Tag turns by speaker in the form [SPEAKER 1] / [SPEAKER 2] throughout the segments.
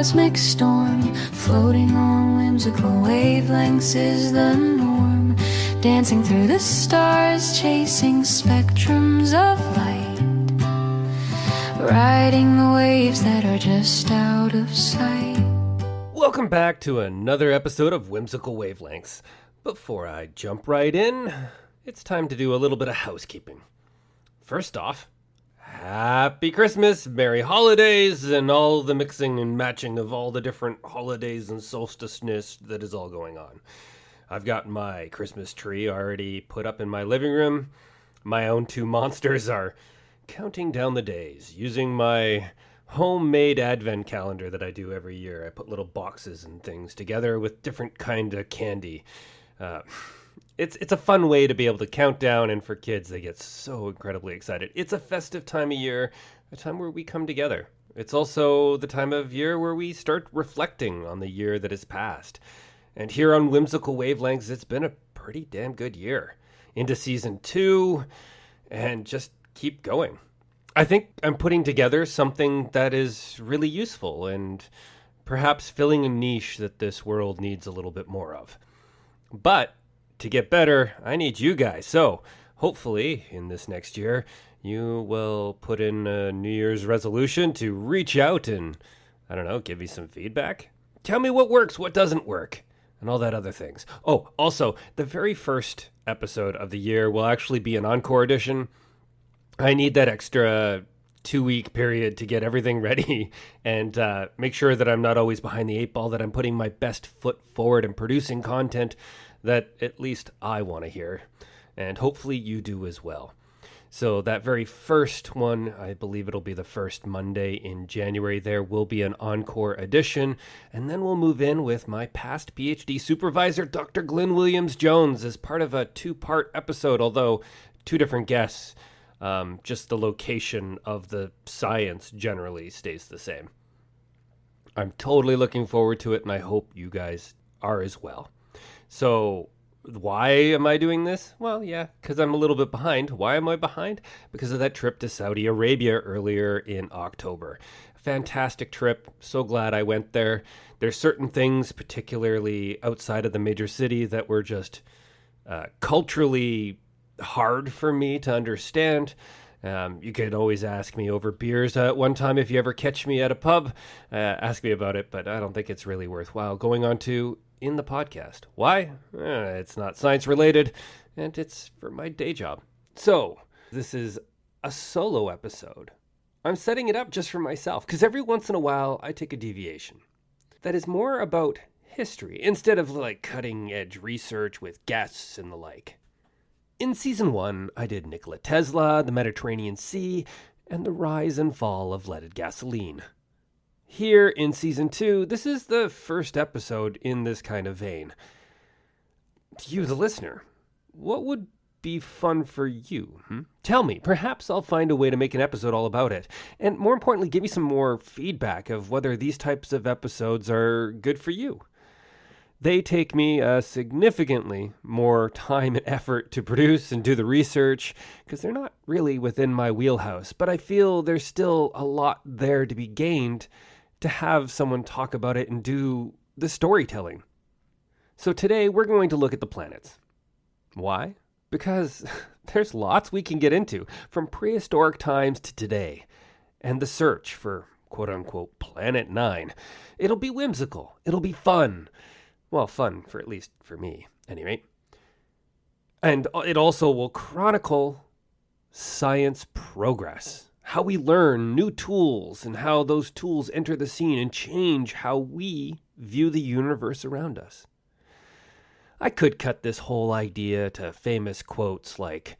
[SPEAKER 1] cosmic storm. Floating on whimsical wavelengths is the norm. Dancing through the stars, chasing spectrums of light. Riding the waves that are just out of sight.
[SPEAKER 2] Welcome back to another episode of Whimsical Wavelengths. Before I jump right in, it's time to do a little bit of housekeeping. First off, Happy Christmas, Merry Holidays, and all the mixing and matching of all the different holidays and solsticeness that is all going on. I've got my Christmas tree already put up in my living room. My own two monsters are counting down the days using my homemade advent calendar that I do every year. I put little boxes and things together with different kind of candy. It's a fun way to be able to count down, and for kids, they get so incredibly excited. It's a festive time of year, a time where we come together. It's also the time of year where we start reflecting on the year that has passed. And here on Whimsical Wavelengths, it's been a pretty damn good year. Into season 2, and just keep going. I think I'm putting together something that is really useful and perhaps filling a niche that this world needs a little bit more of. But to get better, I need you guys. So hopefully in this next year, you will put in a New Year's resolution to reach out and, I don't know, give me some feedback. Tell me what works, what doesn't work, and all that other things. Oh, also, the very first episode of the year will actually be an encore edition. I need that extra 2-week period to get everything ready and make sure that I'm not always behind the 8 ball, that I'm putting my best foot forward and producing content that at least I want to hear, and hopefully you do as well. So that very first one, I believe it'll be the first Monday in January, there will be an encore edition, and then we'll move in with my past PhD supervisor, Dr. Glyn Williams-Jones, as part of a 2-part episode, although 2 different guests. Just the location of the science generally stays the same. I'm totally looking forward to it, and I hope you guys are as well. So why am I doing this? Well, yeah, because I'm a little bit behind. Why am I behind? Because of that trip to Saudi Arabia earlier in October. Fantastic trip. So glad I went there. There's certain things, particularly outside of the major city, that were just culturally hard for me to understand. You could always ask me over beers at one time if you ever catch me at a pub. Ask me about it, but I don't think it's really worthwhile going on to in the podcast. Why? It's not science related, and it's for my day job. So, this is a solo episode. I'm setting it up just for myself, because every once in a while I take a deviation that is more about history, instead of like cutting edge research with guests and the like. In season 1, I did Nikola Tesla, the Mediterranean Sea, and the rise and fall of leaded gasoline. Here in season 2, this is the first episode in this kind of vein. To you, the listener, what would be fun for you? Tell me, perhaps I'll find a way to make an episode all about it. And more importantly, give me some more feedback of whether these types of episodes are good for you. They take me significantly more time and effort to produce and do the research, because they're not really within my wheelhouse, but I feel there's still a lot there to be gained to have someone talk about it and do the storytelling. So today we're going to look at the planets. Why? Because there's lots we can get into, from prehistoric times to today, and the search for quote-unquote Planet 9. It'll be whimsical. It'll be fun. Well, fun, for at least for me, anyway. And it also will chronicle science progress, how we learn new tools and how those tools enter the scene and change how we view the universe around us. I could cut this whole idea to famous quotes like,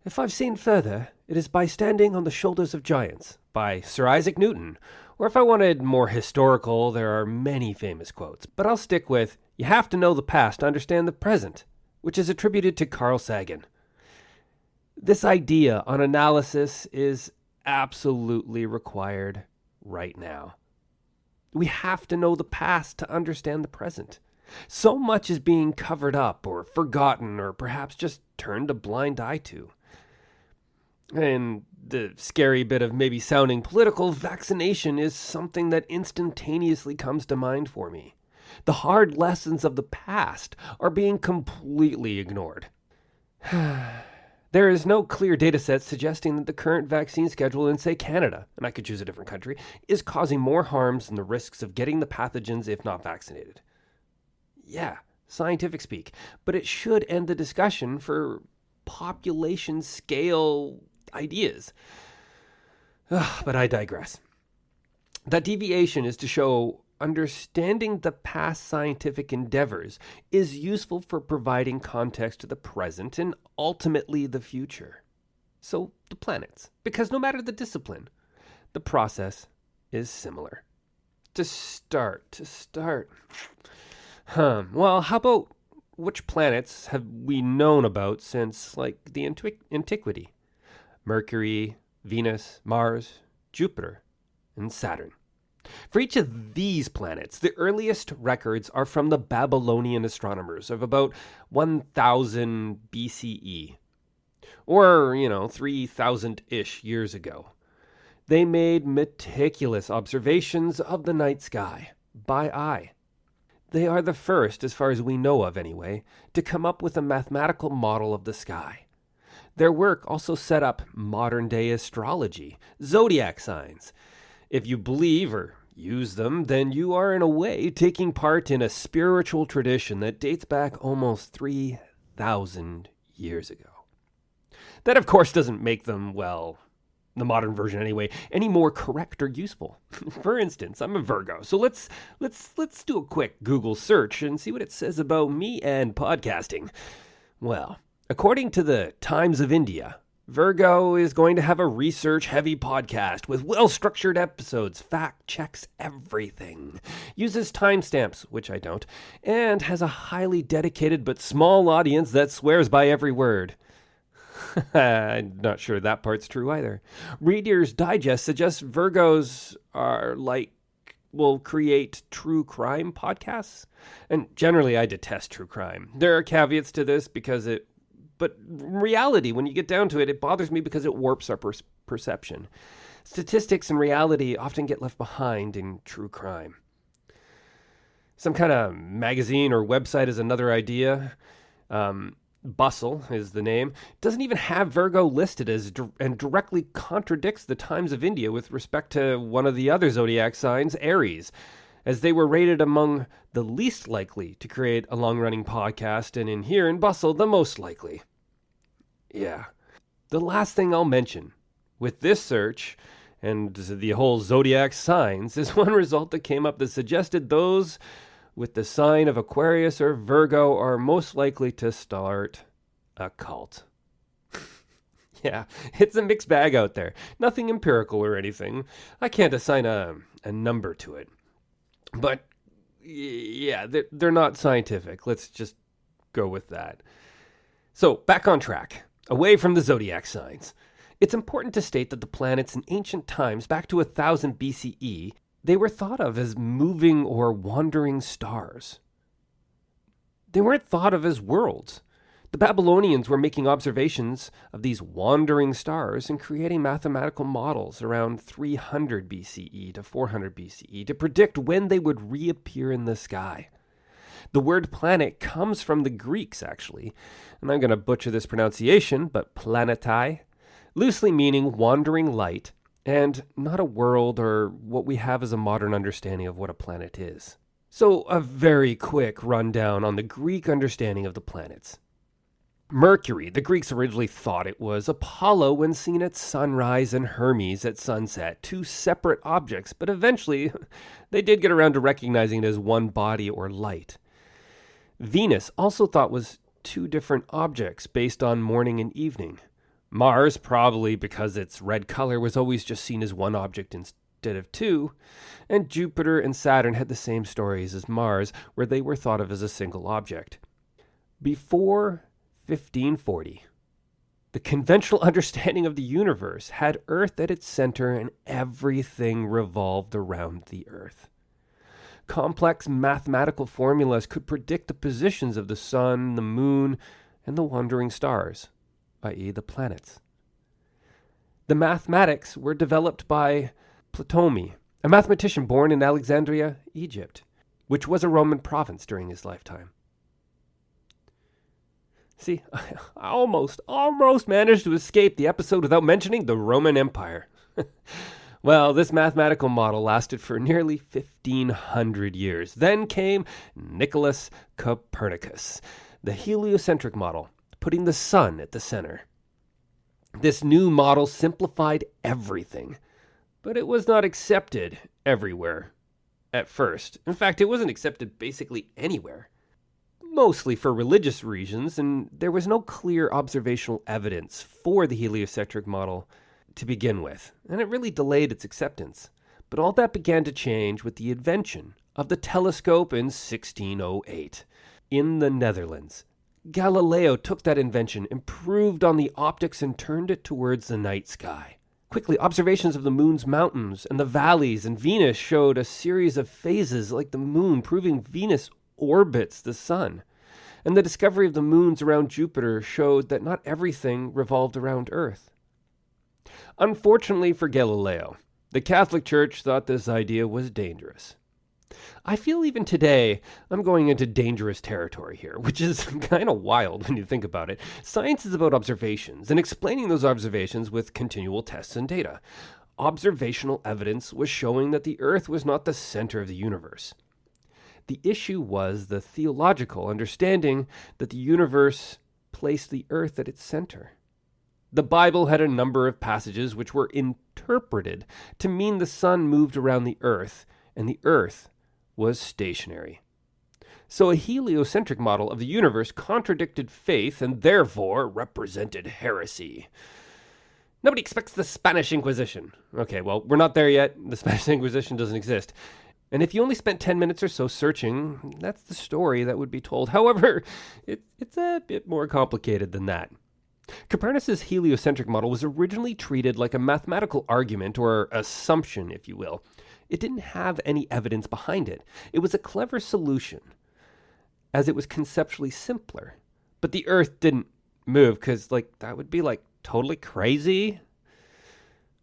[SPEAKER 2] "If I've seen further, it is by standing on the shoulders of giants," by Sir Isaac Newton. Or if I wanted more historical, there are many famous quotes. But I'll stick with, "You have to know the past to understand the present," which is attributed to Carl Sagan. This idea on analysis is absolutely required right now. We have to know the past to understand the present. So much is being covered up or forgotten or perhaps just turned a blind eye to. And the scary bit of maybe sounding political, vaccination is something that instantaneously comes to mind for me. The hard lessons of the past are being completely ignored. There is no clear data set suggesting that the current vaccine schedule in, say, Canada, and I could choose a different country, is causing more harms than the risks of getting the pathogens if not vaccinated. Yeah, scientific speak, but it should end the discussion for population scale ideas. But I digress. That deviation is to show understanding the past scientific endeavors is useful for providing context to the present and ultimately the future. So the planets, because no matter the discipline, the process is similar. To start. Well, how about which planets have we known about since, like, the antiquity? Mercury, Venus, Mars, Jupiter, and Saturn. For each of these planets, the earliest records are from the Babylonian astronomers of about 1000 BCE, or, 3000-ish years ago. They made meticulous observations of the night sky, by eye. They are the first, as far as we know of anyway, to come up with a mathematical model of the sky. Their work also set up modern-day astrology, zodiac signs. If you believe or use them, then you are in a way taking part in a spiritual tradition that dates back almost 3,000 years ago. That, of course, doesn't make them, well, the modern version anyway, any more correct or useful. For instance, I'm a Virgo, so let's do a quick Google search and see what it says about me and podcasting. Well, according to the Times of India, Virgo is going to have a research-heavy podcast with well-structured episodes, fact-checks everything, uses timestamps, which I don't, and has a highly dedicated but small audience that swears by every word. I'm not sure that part's true either. Reader's Digest suggests Virgos will create true crime podcasts. And generally, I detest true crime. There are caveats to this but reality, when you get down to it, it bothers me because it warps our perception. Statistics and reality often get left behind in true crime. Some kind of magazine or website is another idea. Bustle is the name, doesn't even have Virgo listed as and directly contradicts the Times of India with respect to one of the other zodiac signs, Aries, as they were rated among the least likely to create a long-running podcast, and in Bustle, the most likely. Yeah. The last thing I'll mention with this search and the whole zodiac signs is one result that came up that suggested those with the sign of Aquarius or Virgo are most likely to start a cult. Yeah, it's a mixed bag out there. Nothing empirical or anything. I can't assign a number to it. But, yeah, they're not scientific. Let's just go with that. So, back on track. Away from the zodiac signs. It's important to state that the planets in ancient times, back to 1000 BCE, they were thought of as moving or wandering stars. They weren't thought of as worlds. The Babylonians were making observations of these wandering stars and creating mathematical models around 300 BCE to 400 BCE to predict when they would reappear in the sky. The word planet comes from the Greeks, actually, and I'm going to butcher this pronunciation, but planetai, loosely meaning wandering light, and not a world or what we have as a modern understanding of what a planet is. So, a very quick rundown on the Greek understanding of the planets. Mercury, the Greeks originally thought it was Apollo when seen at sunrise and Hermes at sunset, two separate objects, but eventually they did get around to recognizing it as one body or light. Venus also thought was two different objects based on morning and evening. Mars, probably because its red color, was always just seen as one object instead of two, and Jupiter and Saturn had the same stories as Mars, where they were thought of as a single object. Before 1540, the conventional understanding of the universe had Earth at its center and everything revolved around the Earth. Complex mathematical formulas could predict the positions of the sun, the moon, and the wandering stars, i.e. the planets. The mathematics were developed by Ptolemy, a mathematician born in Alexandria, Egypt, which was a Roman province during his lifetime. See, I almost managed to escape the episode without mentioning the Roman Empire. Well, this mathematical model lasted for nearly 1,500 years. Then came Nicholas Copernicus, the heliocentric model, putting the sun at the center. This new model simplified everything, but it was not accepted everywhere at first. In fact, it wasn't accepted basically anywhere, mostly for religious reasons, and there was no clear observational evidence for the heliocentric model to begin with, and it really delayed its acceptance. But all that began to change with the invention of the telescope in 1608 in the Netherlands. Galileo took that invention, improved on the optics, and turned it towards the night sky. Quickly, observations of the moon's mountains and the valleys and Venus showed a series of phases like the moon, proving Venus orbits the sun. And the discovery of the moons around Jupiter showed that not everything revolved around Earth. Unfortunately for Galileo, the Catholic Church thought this idea was dangerous. I feel even today I'm going into dangerous territory here, which is kind of wild when you think about it. Science is about observations and explaining those observations with continual tests and data. Observational evidence was showing that the Earth was not the center of the universe. The issue was the theological understanding that the universe placed the Earth at its center. The Bible had a number of passages which were interpreted to mean the sun moved around the Earth and the Earth was stationary. So a heliocentric model of the universe contradicted faith and therefore represented heresy. Nobody expects the Spanish Inquisition. Okay, well, we're not there yet. The Spanish Inquisition doesn't exist. And if you only spent 10 minutes or so searching, that's the story that would be told. However, it's a bit more complicated than that. Copernicus' heliocentric model was originally treated like a mathematical argument or assumption, if you will. It didn't have any evidence behind it. It was a clever solution, as it was conceptually simpler. But the Earth didn't move, because that would be totally crazy.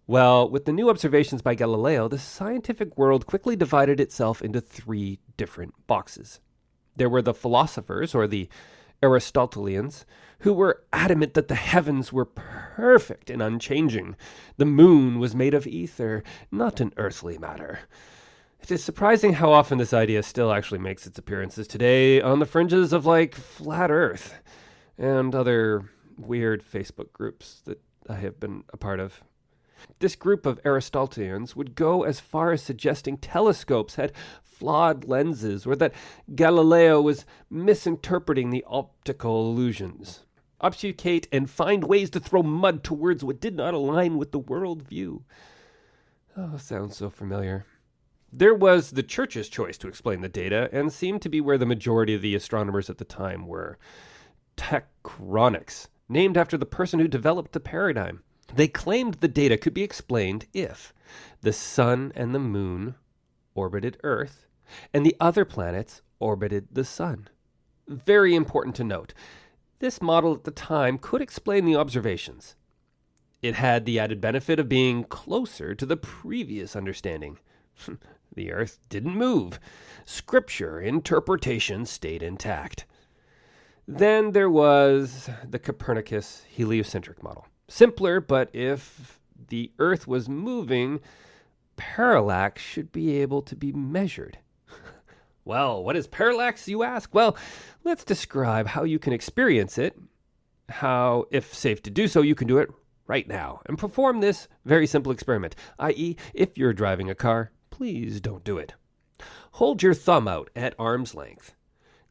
[SPEAKER 2] Well, with the new observations by Galileo, the scientific world quickly divided itself into three different boxes. There were the philosophers, or the Aristotelians, who were adamant that the heavens were perfect and unchanging. The moon was made of ether, not an earthly matter. It is surprising how often this idea still actually makes its appearances today on the fringes of Flat Earth and other weird Facebook groups that I have been a part of. This group of Aristotelians would go as far as suggesting telescopes had flawed lenses, or that Galileo was misinterpreting the optical illusions, obfuscate and find ways to throw mud towards what did not align with the world view. Oh, sounds so familiar. There was the Church's choice to explain the data, and seemed to be where the majority of the astronomers at the time were. Chronics, named after the person who developed the paradigm. They claimed the data could be explained if the sun and the moon orbited Earth, and the other planets orbited the sun. Very important to note, this model at the time could explain the observations. It had the added benefit of being closer to the previous understanding. The Earth didn't move. Scripture interpretation stayed intact. Then there was the Copernicus heliocentric model. Simpler, but if the Earth was moving, parallax should be able to be measured. Well, what is parallax, you ask? Well, let's describe how you can experience it, how, if safe to do so, you can do it right now, and perform this very simple experiment, i.e., if you're driving a car, please don't do it. Hold your thumb out at arm's length.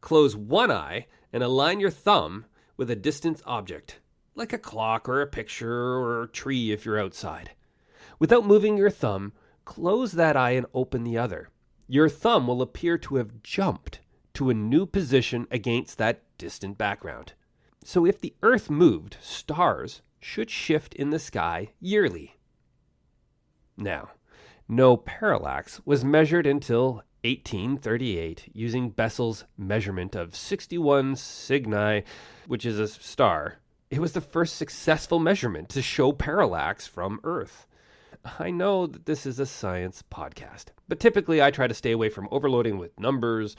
[SPEAKER 2] Close one eye and align your thumb with a distant object, like a clock or a picture or a tree if you're outside. Without moving your thumb, close that eye and open the other. Your thumb will appear to have jumped to a new position against that distant background. So if the Earth moved, stars should shift in the sky yearly. Now, no parallax was measured until 1838 using Bessel's measurement of 61 Cygni, which is a star, It was the first successful measurement to show parallax from Earth. I know that this is a science podcast, but typically I try to stay away from overloading with numbers.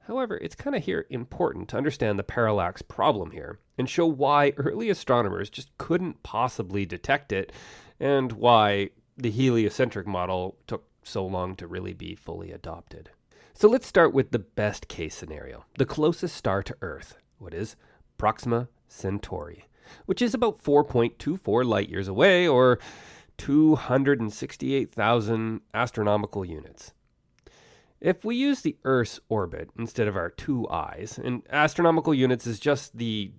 [SPEAKER 2] However, it's kind of here important to understand the parallax problem here and show why early astronomers just couldn't possibly detect it and why the heliocentric model took so long to really be fully adopted. So let's start with the best case scenario, the closest star to Earth, what is Proxima Centauri, which is about 4.24 light years away, or 268,000 astronomical units. If we use the Earth's orbit instead of our two eyes, and astronomical units is just the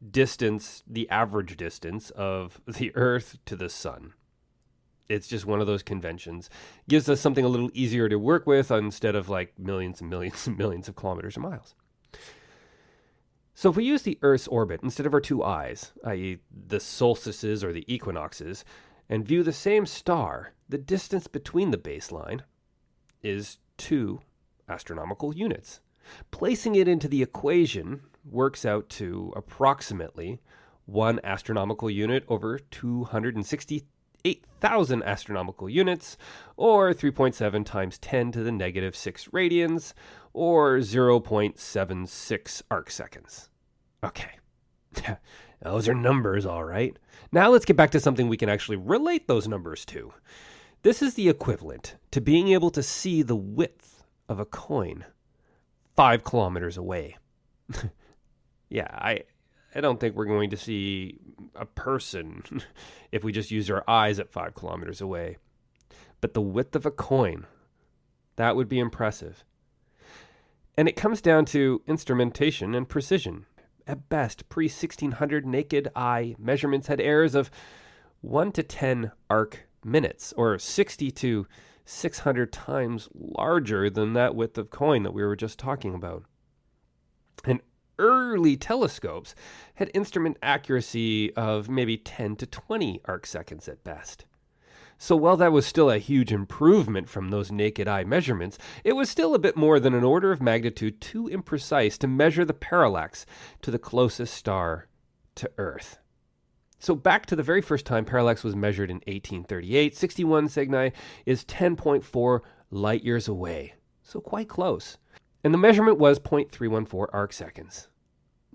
[SPEAKER 2] distance, the average distance of the Earth to the Sun. It's just one of those conventions. Gives us something a little easier to work with instead of like millions and millions and millions of kilometers or miles. So if we use the Earth's orbit instead of our two eyes, i.e. the solstices or the equinoxes, and view the same star, the distance between the baseline is 2 astronomical units. Placing it into the equation works out to approximately 1 astronomical unit over 268,000 astronomical units, or 3.7 times 10 to the negative 6 radians, or 0.76 arcseconds. Okay, those are numbers, all right. Now let's get back to something we can actually relate those numbers to. This is the equivalent to being able to see the width of a coin 5 kilometers away. Yeah, I don't think we're going to see a person if we just use our eyes at 5 kilometers away. But the width of a coin, that would be impressive. And it comes down to instrumentation and precision. At best, pre-1600 naked eye measurements had errors of 1 to 10 arc minutes, or 60 to 600 times larger than that width of coin that we were just talking about. And early telescopes had instrument accuracy of maybe 10 to 20 arc seconds at best. So while that was still a huge improvement from those naked eye measurements, it was still a bit more than an order of magnitude too imprecise to measure the parallax to the closest star to Earth. So back to the very first time parallax was measured in 1838, 61 Cygni is 10.4 light years away, so quite close. And the measurement was 0.314 arc seconds.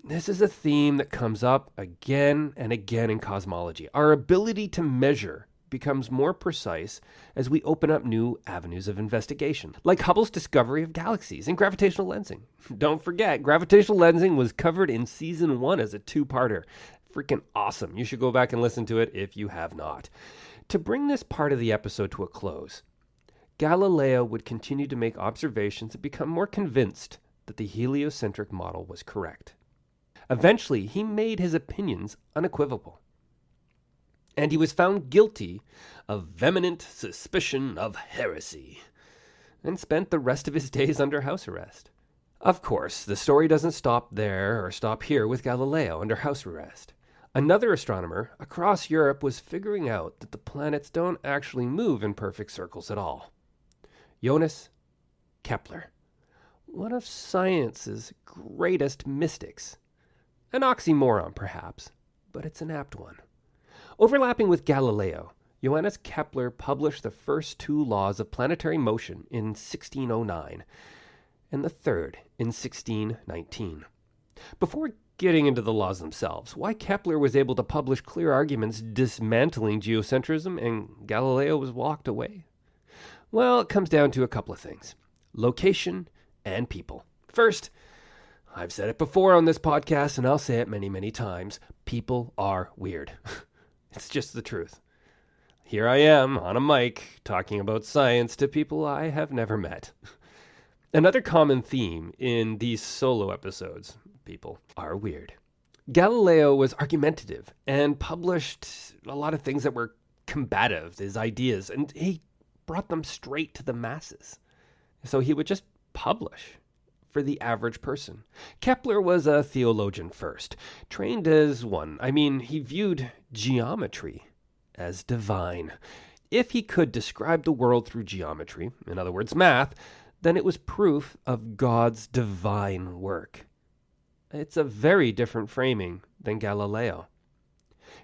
[SPEAKER 2] This is a theme that comes up again and again in cosmology. Our ability to measure becomes more precise as we open up new avenues of investigation, like Hubble's discovery of galaxies and gravitational lensing. Don't forget, gravitational lensing was covered in season 1 as a 2-parter. Freaking awesome. You should go back and listen to it if you have not. To bring this part of the episode to a close, Galileo would continue to make observations and become more convinced that the heliocentric model was correct. Eventually, he made his opinions unequivocal. And he was found guilty of vehement suspicion of heresy, and spent the rest of his days under house arrest. Of course, the story doesn't stop there or stop here with Galileo under house arrest. Another astronomer across Europe was figuring out that the planets don't actually move in perfect circles at all. Johannes, Kepler, one of science's greatest mystics. An oxymoron, perhaps, but it's an apt one. Overlapping with Galileo, Johannes Kepler published the first 2 laws of planetary motion in 1609, and the third in 1619. Before getting into the laws themselves, why Kepler was able to publish clear arguments dismantling geocentrism and Galileo was walked away? Well, it comes down to a couple of things: location and people. First, I've said it before on this podcast, and I'll say it many, many times, people are weird. It's just the truth. Here I am on a mic talking about science to people I have never met. Another common theme in these solo episodes, people are weird. Galileo was argumentative and published a lot of things that were combative, his ideas, and he brought them straight to the masses. So he would just publish for the average person. Kepler was a theologian first, trained as one. He viewed geometry as divine. If he could describe the world through geometry, in other words, math, then it was proof of God's divine work. It's a very different framing than Galileo.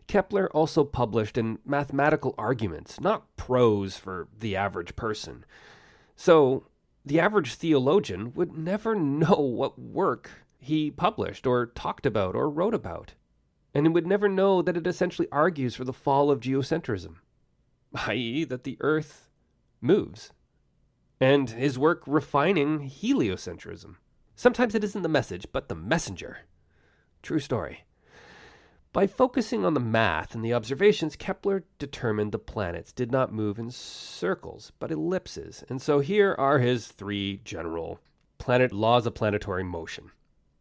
[SPEAKER 2] Kepler also published in mathematical arguments, not prose for the average person. So, the average theologian would never know what work he published or talked about or wrote about, and he would never know that it essentially argues for the fall of geocentrism, i.e., that the Earth moves, and his work refining heliocentrism. Sometimes it isn't the message, but the messenger. True story. By focusing on the math and the observations, Kepler determined the planets did not move in circles, but ellipses. And so here are his 3 general laws of planetary motion.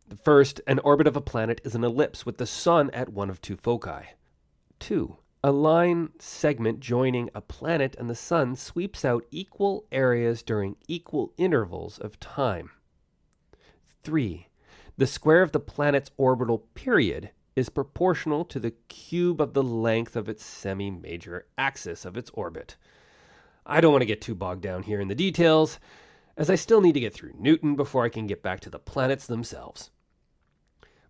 [SPEAKER 2] The first, an orbit of a planet is an ellipse with the sun at one of 2 foci. 2, a line segment joining a planet and the sun sweeps out equal areas during equal intervals of time. 3, the square of the planet's orbital period is proportional to the cube of the length of its semi-major axis of its orbit. I don't want to get too bogged down here in the details, as I still need to get through Newton before I can get back to the planets themselves.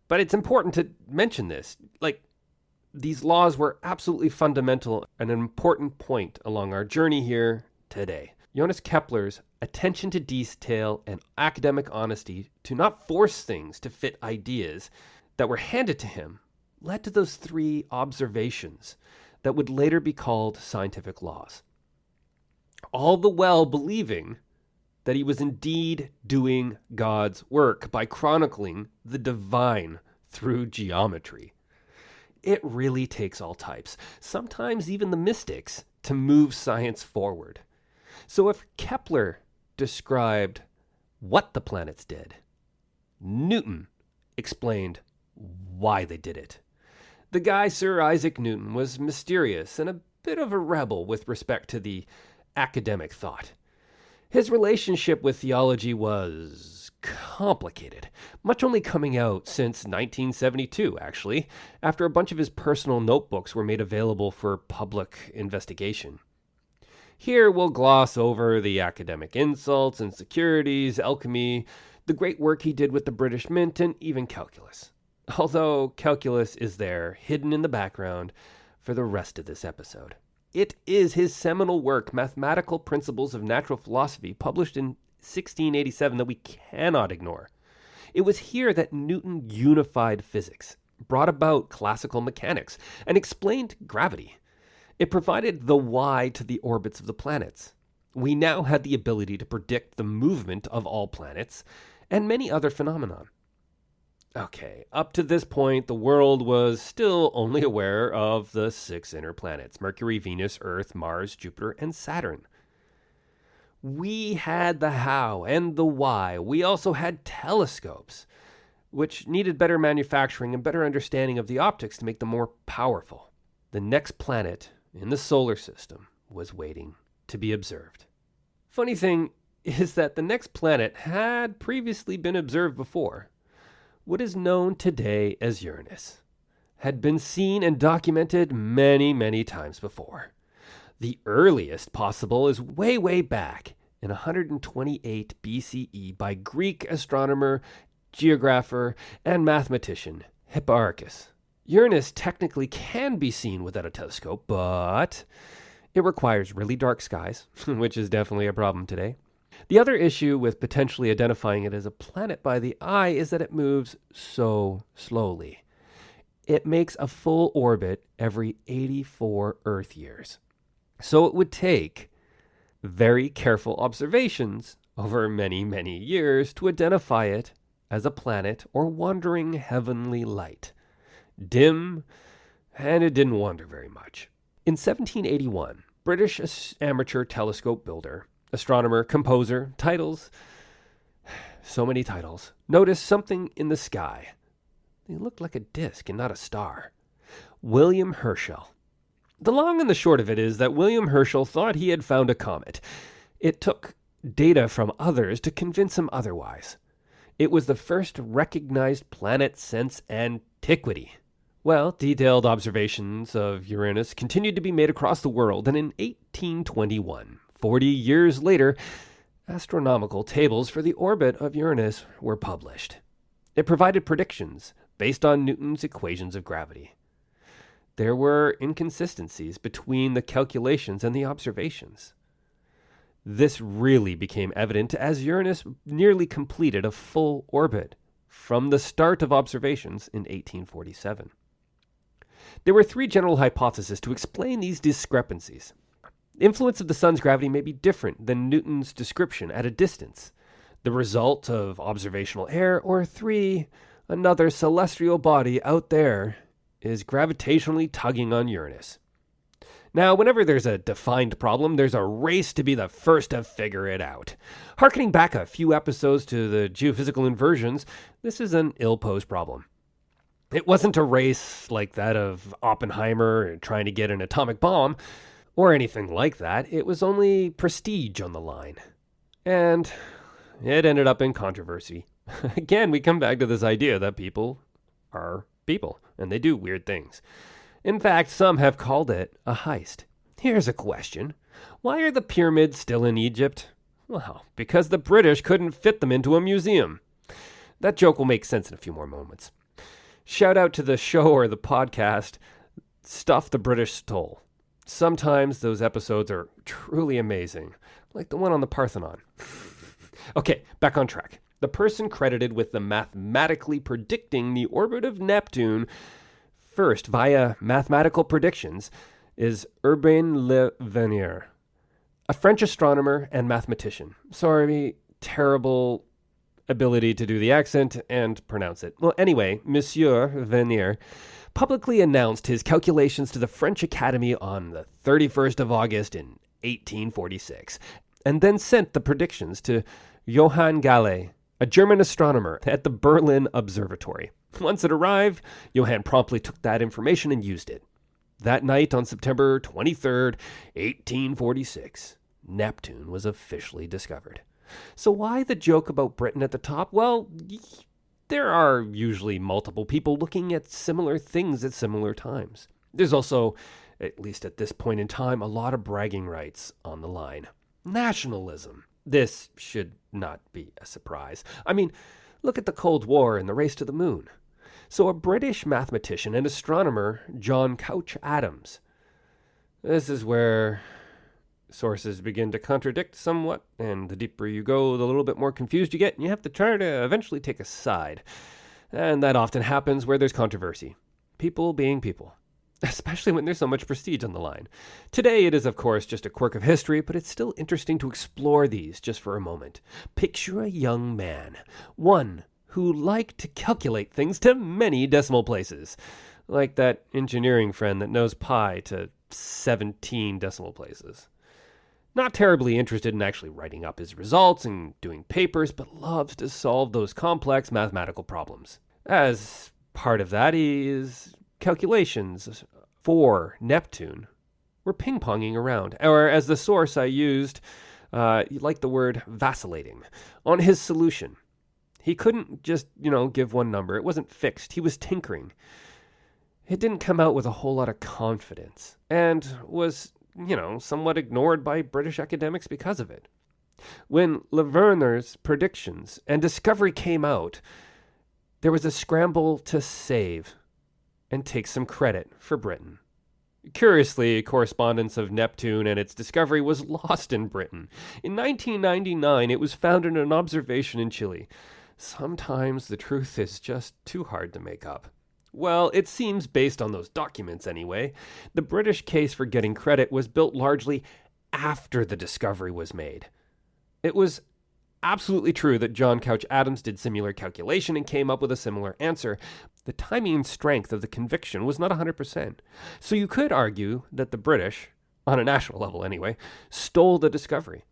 [SPEAKER 2] But it's important to mention this. These laws were absolutely fundamental and an important point along our journey here today. Johannes Kepler's attention to detail and academic honesty to not force things to fit ideas that were handed to him led to those 3 observations that would later be called scientific laws. All the while believing that he was indeed doing God's work by chronicling the divine through geometry. It really takes all types, sometimes even the mystics, to move science forward. So if Kepler described what the planets did, Newton explained why they did it. The guy, Sir Isaac Newton, was mysterious and a bit of a rebel with respect to the academic thought. His relationship with theology was complicated, much only coming out since 1972, actually, after a bunch of his personal notebooks were made available for public investigation. Here we'll gloss over the academic insults, insecurities, alchemy, the great work he did with the British Mint, and even calculus. Although calculus is there, hidden in the background, for the rest of this episode. It is his seminal work, Mathematical Principles of Natural Philosophy, published in 1687, that we cannot ignore. It was here that Newton unified physics, brought about classical mechanics, and explained gravity. It provided the why to the orbits of the planets. We now had the ability to predict the movement of all planets and many other phenomena. Okay, up to this point, the world was still only aware of the 6 inner planets: Mercury, Venus, Earth, Mars, Jupiter, and Saturn. We had the how and the why. We also had telescopes, which needed better manufacturing and better understanding of the optics to make them more powerful. The next planet in the solar system was waiting to be observed. Funny thing is that the next planet had previously been observed before. What is known today as Uranus had been seen and documented many, many times before. The earliest possible is way, way back in 128 BCE by Greek astronomer, geographer, and mathematician Hipparchus. Uranus technically can be seen without a telescope, but it requires really dark skies, which is definitely a problem today. The other issue with potentially identifying it as a planet by the eye is that it moves so slowly. It makes a full orbit every 84 Earth years. So it would take very careful observations over many, many years to identify it as a planet or wandering heavenly light. Dim, and it didn't wander very much. In 1781, British amateur telescope builder, astronomer, composer, titles, so many titles, noticed something in the sky. It looked like a disk and not a star. William Herschel. The long and the short of it is that William Herschel thought he had found a comet. It took data from others to convince him otherwise. It was the first recognized planet since antiquity. Well, detailed observations of Uranus continued to be made across the world, and in 1821, 40 years later, astronomical tables for the orbit of Uranus were published. It provided predictions based on Newton's equations of gravity. there were inconsistencies between the calculations and the observations. This really became evident as Uranus nearly completed a full orbit from the start of observations in 1847. There were three general hypotheses to explain these discrepancies. The influence of the sun's gravity may be different than Newton's description at a distance, the result of observational error, or three, another celestial body out there is gravitationally tugging on Uranus. Now, whenever there's a defined problem, there's a race to be the first to figure it out. Harkening back a few episodes to the geophysical inversions, this is an ill-posed problem. It wasn't a race like that of Oppenheimer trying to get an atomic bomb, or anything like that. It was only prestige on the line. And it ended up in controversy. Again, we come back to this idea that people are people, and they do weird things. In fact, some have called it a heist. Here's a question. Why are the pyramids still in Egypt? Well, because the British couldn't fit them into a museum. That joke will make sense in a few more moments. Shout out to the show or the podcast, Stuff the British Stole. Sometimes those episodes are truly amazing, like the one on the Parthenon. Okay, back on track. The person credited with the mathematically predicting the orbit of Neptune first via mathematical predictions is Urbain Le Vernier, a French astronomer and mathematician. Sorry, terrible ability to do the accent and pronounce it. Well, anyway, Monsieur Vernier publicly announced his calculations to the French Academy on the 31st of August in 1846, and then sent the predictions to Johann Galle, a German astronomer at the Berlin Observatory. Once it arrived, Johann promptly took that information and used it. That night on September 23rd, 1846, Neptune was officially discovered. So why the joke about Britain at the top? Well, there are usually multiple people looking at similar things at similar times. There's also, at least at this point in time, a lot of bragging rights on the line. Nationalism. This should not be a surprise. I mean, look at the Cold War and the race to the moon. So a British mathematician and astronomer, John Couch Adams. This is where sources begin to contradict somewhat, and the deeper you go, the little bit more confused you get, and you have to try to eventually take a side. And that often happens where there's controversy. People being people. Especially when there's so much prestige on the line. Today it is, of course, just a quirk of history, but it's still interesting to explore these just for a moment. Picture a young man, one who liked to calculate things to many decimal places, like that engineering friend that knows pi to 17 decimal places. Not terribly interested in actually writing up his results and doing papers, but loves to solve those complex mathematical problems. As part of that, his calculations for Neptune were ping-ponging around, or as the source I used, you like the word vacillating, on his solution. He couldn't just, give one number. It wasn't fixed. He was tinkering. It didn't come out with a whole lot of confidence, and was somewhat ignored by British academics because of it. When Leverner's predictions and discovery came out, there was a scramble to save and take some credit for Britain. Curiously, correspondence of Neptune and its discovery was lost in Britain. In 1999, it was found in an observation in Chile. Sometimes the truth is just too hard to make up. Well, it seems, based on those documents anyway, the British case for getting credit was built largely after the discovery was made. It was absolutely true that John Couch Adams did similar calculation and came up with a similar answer. The timing and strength of the conviction was not 100%. So you could argue that the British, on a national level anyway, stole the discovery.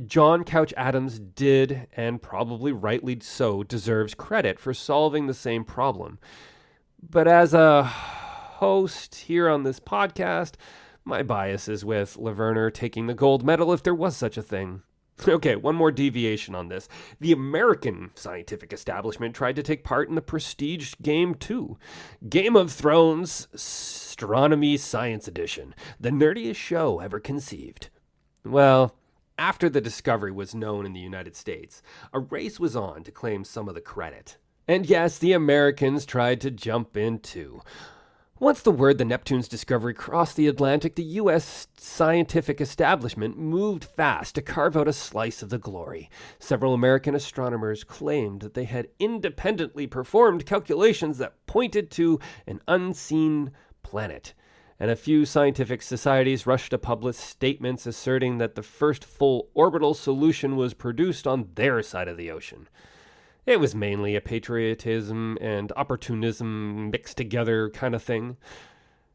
[SPEAKER 2] John Couch Adams did, and probably rightly so, deserves credit for solving the same problem. But as a host here on this podcast, my bias is with Leverner taking the gold medal if there was such a thing. Okay, one more deviation on this. The American scientific establishment tried to take part in the prestige game too. Game of Thrones Astronomy Science Edition, the nerdiest show ever conceived. Well, after the discovery was known in the United States, a race was on to claim some of the credit. And yes, the Americans tried to jump in too. Once the word the Neptune's discovery crossed the Atlantic, the U.S. scientific establishment moved fast to carve out a slice of the glory. Several American astronomers claimed that they had independently performed calculations that pointed to an unseen planet, and a few scientific societies rushed to publish statements asserting that the first full orbital solution was produced on their side of the ocean. It was mainly a patriotism and opportunism mixed together kind of thing.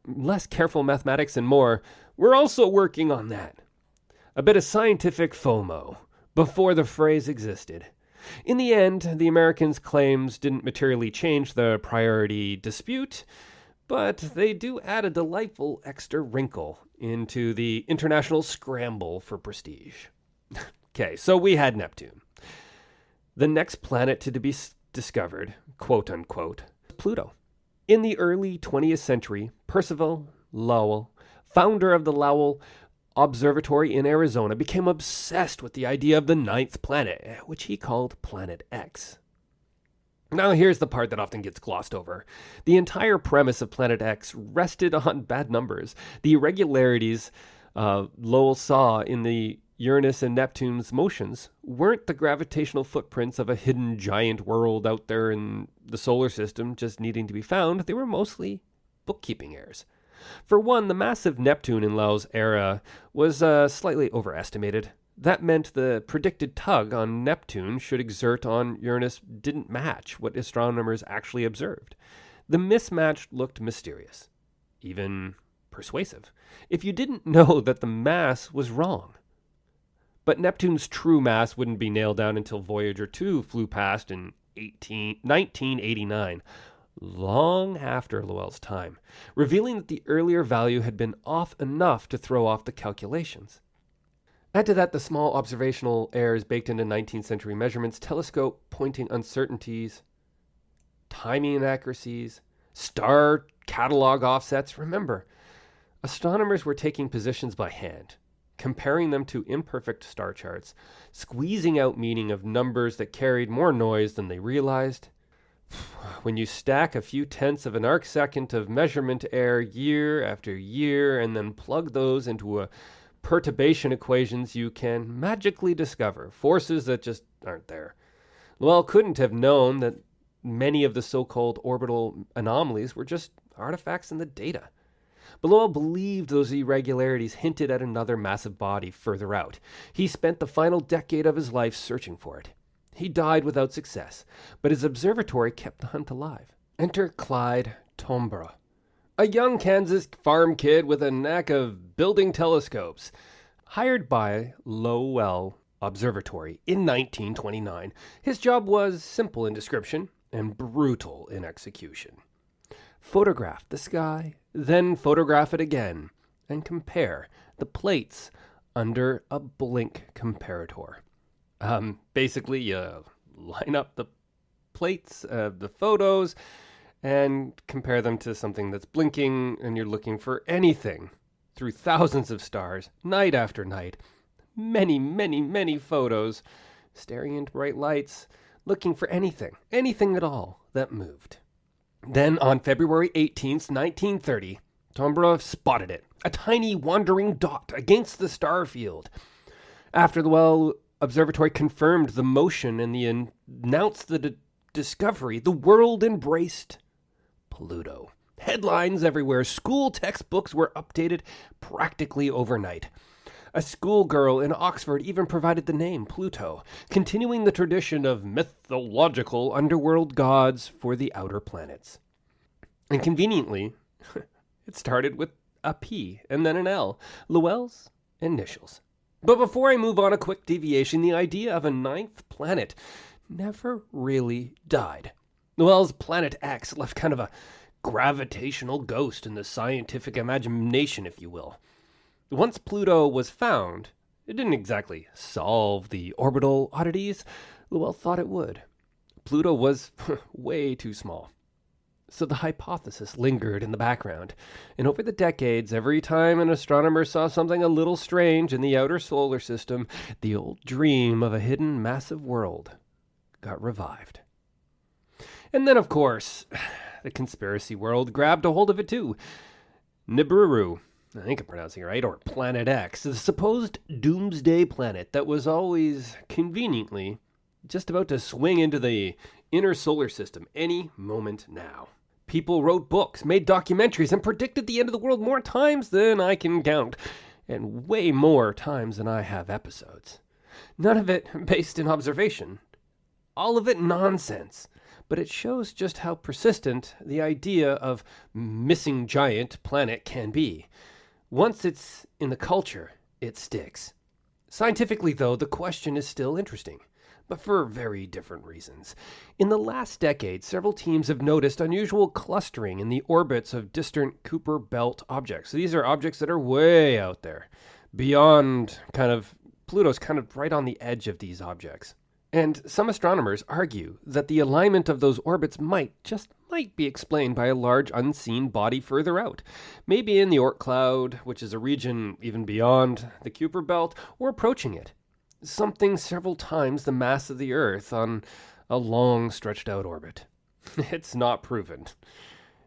[SPEAKER 2] Less careful mathematics and more. We're also working on that. A bit of scientific FOMO before the phrase existed. In the end, the Americans' claims didn't materially change the priority dispute, but they do add a delightful extra wrinkle into the international scramble for prestige. Okay, so we had Neptune. The next planet to be discovered, quote unquote, Pluto. In the early 20th century, Percival Lowell, founder of the Lowell Observatory in Arizona, became obsessed with the idea of the ninth planet, which he called Planet X. Now here's the part that often gets glossed over. The entire premise of Planet X rested on bad numbers. The irregularities Lowell saw in the Uranus and Neptune's motions weren't the gravitational footprints of a hidden giant world out there in the solar system just needing to be found. They were mostly bookkeeping errors. For one, the massive Neptune in Lowell's era was slightly overestimated. That meant the predicted tug on Neptune should exert on Uranus didn't match what astronomers actually observed. The mismatch looked mysterious, even persuasive, if you didn't know that the mass was wrong. But Neptune's true mass wouldn't be nailed down until Voyager 2 flew past in 1989, long after Lowell's time, revealing that the earlier value had been off enough to throw off the calculations. Add to that the small observational errors baked into 19th century measurements, telescope pointing uncertainties, timing inaccuracies, star catalog offsets. Remember, astronomers were taking positions by hand, comparing them to imperfect star charts, squeezing out meaning of numbers that carried more noise than they realized. When you stack a few tenths of an arcsecond of measurement error year after year and then plug those into a perturbation equations, you can magically discover forces that just aren't there. Lowell couldn't have known that many of the so-called orbital anomalies were just artifacts in the data. But Lowell believed those irregularities hinted at another massive body further out. He spent the final decade of his life searching for it. He died without success, but his observatory kept the hunt alive. Enter Clyde Tombaugh, a young Kansas farm kid with a knack of building telescopes, hired by Lowell Observatory in 1929. His job was simple in description and brutal in execution. Photograph the sky, then photograph it again, and compare the plates under a blink comparator. Basically, you line up the plates of the photos and compare them to something that's blinking, and you're looking for anything through thousands of stars, night after night. Many, many, many photos, staring into bright lights, looking for anything at all that moved. Then, on February 18th, 1930, Tombaugh spotted it, a tiny wandering dot against the star field. After the Lowell Observatory confirmed the motion and announced the discovery, the world embraced Pluto. Headlines everywhere. School textbooks were updated practically overnight. A schoolgirl in Oxford even provided the name Pluto, continuing the tradition of mythological underworld gods for the outer planets. And conveniently, it started with a P and then an L, Lowell's initials. But before I move on, a quick deviation. The idea of a ninth planet never really died. Lowell's Planet X left kind of a gravitational ghost in the scientific imagination, if you will. Once Pluto was found, it didn't exactly solve the orbital oddities Lowell thought it would. Pluto was way too small. So the hypothesis lingered in the background, and over the decades, every time an astronomer saw something a little strange in the outer solar system, the old dream of a hidden massive world got revived. And then, of course, the conspiracy world grabbed a hold of it too. Nibiru, I think I'm pronouncing it right, or Planet X, the supposed doomsday planet that was always conveniently just about to swing into the inner solar system any moment now. People wrote books, made documentaries, and predicted the end of the world more times than I can count, and way more times than I have episodes. None of it based in observation. All of it nonsense. But it shows just how persistent the idea of missing giant planet can be. Once it's in the culture, it sticks. Scientifically, though, the question is still interesting, but for very different reasons. In the last decade, several teams have noticed unusual clustering in the orbits of distant Kuiper Belt objects. So these are objects that are way out there, beyond Pluto's kind of right on the edge of these objects. And some astronomers argue that the alignment of those orbits might be explained by a large unseen body further out, maybe in the Oort cloud, which is a region even beyond the Kuiper Belt, or approaching it. Something several times the mass of the Earth on a long stretched out orbit. It's not proven.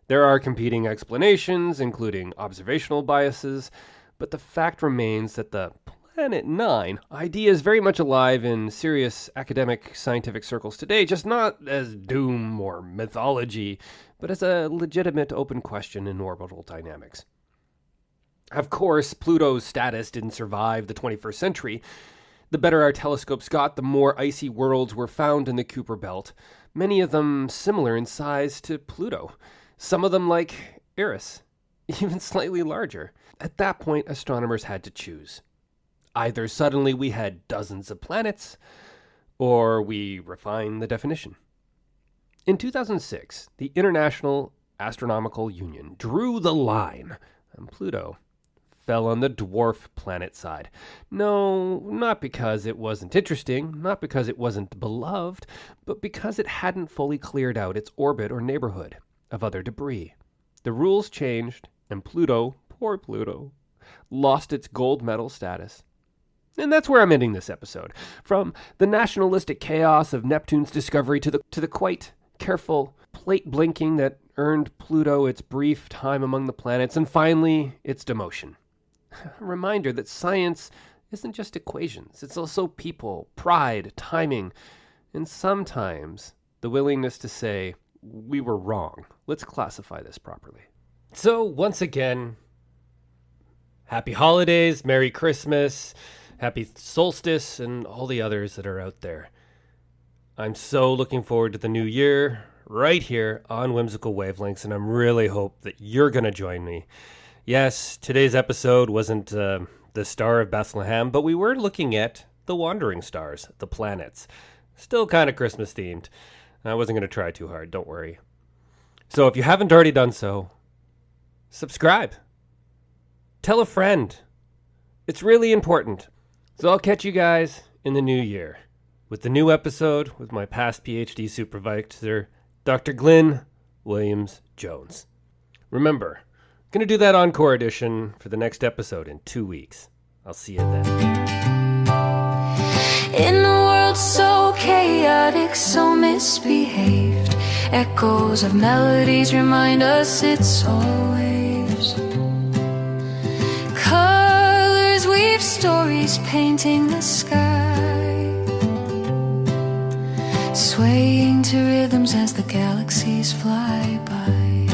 [SPEAKER 2] There are competing explanations, including observational biases, but the fact remains that the Planet 9 idea is very much alive in serious academic scientific circles today, just not as doom or mythology, but as a legitimate open question in orbital dynamics. Of course, Pluto's status didn't survive the 21st century. The better our telescopes got, the more icy worlds were found in the Kuiper Belt, many of them similar in size to Pluto, some of them like Eris, even slightly larger. At that point, astronomers had to choose. Either suddenly we had dozens of planets, or we refine the definition. In 2006, the International Astronomical Union drew the line, and Pluto fell on the dwarf planet side. No, not because it wasn't interesting, not because it wasn't beloved, but because it hadn't fully cleared out its orbit or neighborhood of other debris. The rules changed, and Pluto, poor Pluto, lost its gold medal status. And that's where I'm ending this episode. From the nationalistic chaos of Neptune's discovery to the quite careful plate blinking that earned Pluto its brief time among the planets, and finally, its demotion. A reminder that science isn't just equations. It's also people, pride, timing, and sometimes the willingness to say, we were wrong. Let's classify this properly. So, once again, happy holidays, Merry Christmas, Happy Solstice, and all the others that are out there. I'm so looking forward to the new year right here on Whimsical Wavelengths, and I really hope that you're going to join me. Yes, today's episode wasn't the Star of Bethlehem, but we were looking at the wandering stars, the planets. Still kind of Christmas themed. I wasn't going to try too hard, don't worry. So if you haven't already done so, subscribe. Tell a friend. It's really important. So I'll catch you guys in the new year with the new episode with my past PhD supervisor, Dr. Glyn Williams-Jones. Remember, I'm going to do that encore edition for the next episode in 2 weeks. I'll see you then.
[SPEAKER 1] In a world so chaotic, so misbehaved, echoes of melodies remind us it's always colors weave stories painting the sky, swaying to rhythms as the galaxies fly by.